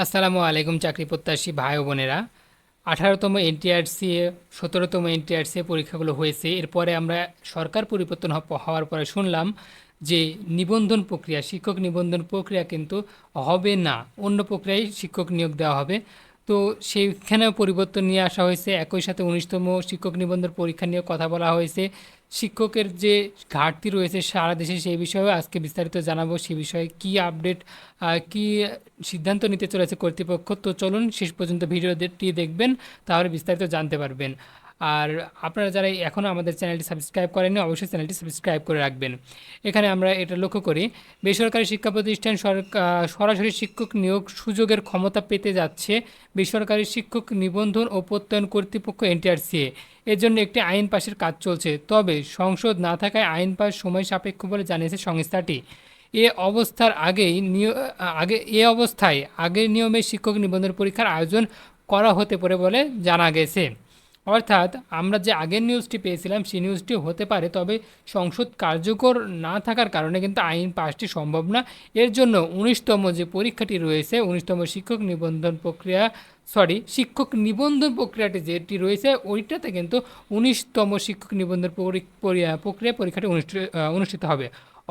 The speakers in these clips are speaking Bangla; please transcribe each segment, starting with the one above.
আসসালামু আলাইকুম চাকরি প্রত্যাশী ভাই ও বোনেরা। 18তম এনটিআরসি, 17তম এনটিআরসি পরীক্ষাগুলো হয়েছে। এরপরে আমরা সরকার পরিবর্তন হওয়ার পরে শুনলাম যে নিবন্ধন প্রক্রিয়া, শিক্ষক নিবন্ধন প্রক্রিয়া কিন্তু হবে না, অন্য প্রক্রিয়ায় শিক্ষক নিয়োগ দেওয়া হবে। তো সেইখানেও পরিবর্তন নিয়ে আসা হয়েছে। একই সাথে 19তম শিক্ষক নিবন্ধন পরীক্ষা নিয়ে কথা বলা হয়েছে। শিক্ষকের যে ঘাটতি রয়েছে সারা দেশে, সেই বিষয়েও আজকে বিস্তারিত জানাবো। সে বিষয়ে কী আপডেট, কি সিদ্ধান্ত নিতে চলেছে কর্তৃপক্ষ। তো চলুন শেষ পর্যন্ত ভিডিওটি দেখবেন, তাহলে বিস্তারিত জানতে পারবেন। আর আপনারা যারা এখনও আমাদের চ্যানেলটি সাবস্ক্রাইব করেননি, অবশ্যই চ্যানেলটি সাবস্ক্রাইব করে রাখবেন। এখানে আমরা এটা লক্ষ্য করি, বেসরকারি শিক্ষা প্রতিষ্ঠান সরাসরি শিক্ষক নিয়োগ সুযোগের ক্ষমতা পেতে যাচ্ছে বেসরকারি শিক্ষক নিবন্ধন ও প্রত্যয়ন কর্তৃপক্ষ এনটিআরসিএ। এর জন্য একটি আইন পাশের কাজ চলছে, তবে সংসদ না থাকায় আইন পাস সময় সাপেক্ষ বলে জানিয়েছে সংস্থাটি। এ অবস্থার আগেই এ অবস্থায় আগের নিয়মে শিক্ষক নিবন্ধন পরীক্ষার আয়োজন করা হতে পারে বলে জানা গেছে। অর্থাৎ আমরা যে আগের নিউজটি পেয়েছিলাম সেই নিউজটি হতে পারে, তবে সংসদ কার্যকর না থাকার কারণে কিন্তু আইন পাসটি সম্ভব না। এর জন্য 19তম যে পরীক্ষাটি রয়েছে, 19তম শিক্ষক নিবন্ধন প্রক্রিয়াটি যেটি রয়েছে ওইটাতে কিন্তু 19তম শিক্ষক নিবন্ধন পরীক্ষাটি অনুষ্ঠিত হবে।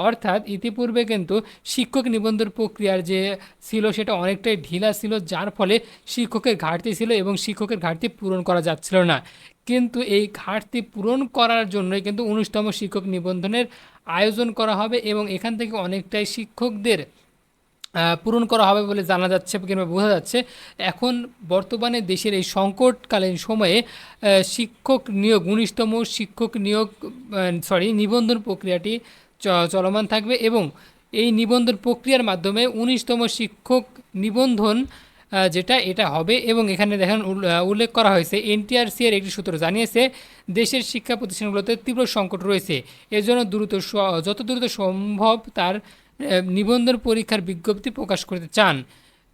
অর্থাৎ ইতিপূর্বে কিন্তু শিক্ষক নিবন্ধন প্রক্রিয়ার যে ছিল সেটা অনেকটাই ঢিলা ছিল, যার ফলে শিক্ষকের ঘাটতি ছিল এবং শিক্ষকের ঘাটতি পূরণ করা যাচ্ছিল না। কিন্তু এই ঘাটতি পূরণ করার জন্যই কিন্তু 19তম শিক্ষক নিবন্ধনের আয়োজন করা হবে এবং এখান থেকে অনেকটাই শিক্ষকদের পূরণ করা হবে বলে জানা যাচ্ছে কিংবা বোঝা যাচ্ছে। এখন বর্তমানে দেশের এই সংকটকালীন সময়ে শিক্ষক নিয়োগ, 19তম শিক্ষক নিয়োগ নিবন্ধন প্রক্রিয়াটি চলমান থাকবে এবং এই নিবন্ধন প্রক্রিয়ার মাধ্যমে 19তম শিক্ষক নিবন্ধন এটা হবে। এবং এখানে দেখেন উল্লেখ করা হয়েছে, এনটিআরসি এর একটি সূত্র জানিয়েছে দেশের শিক্ষা প্রতিষ্ঠানগুলোতে তীব্র সংকট রয়েছে। এজন্য যত দ্রুত সম্ভব তার নিবন্ধন পরীক্ষার বিজ্ঞপ্তি প্রকাশ করতে চান।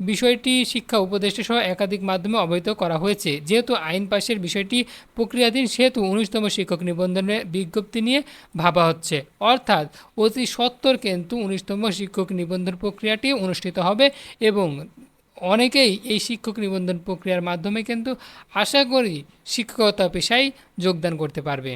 বিষয়টি শিক্ষা উপদেষ্টা সহ একাধিক মাধ্যমে অবহিত করা হয়েছে। যেহেতু আইন পাশের বিষয়টি প্রক্রিয়াধীন, সেহেতু 19তম শিক্ষক নিবন্ধনের বিজ্ঞপ্তি নিয়ে ভাবা হচ্ছে। অর্থাৎ অতি সত্বর কিন্তু 19তম শিক্ষক নিবন্ধন প্রক্রিয়াটি অনুষ্ঠিত হবে এবং অনেকেই এই শিক্ষক নিবন্ধন প্রক্রিয়ার মাধ্যমে কিন্তু আশা করি শিক্ষকতা পেশায় যোগদান করতে পারবে।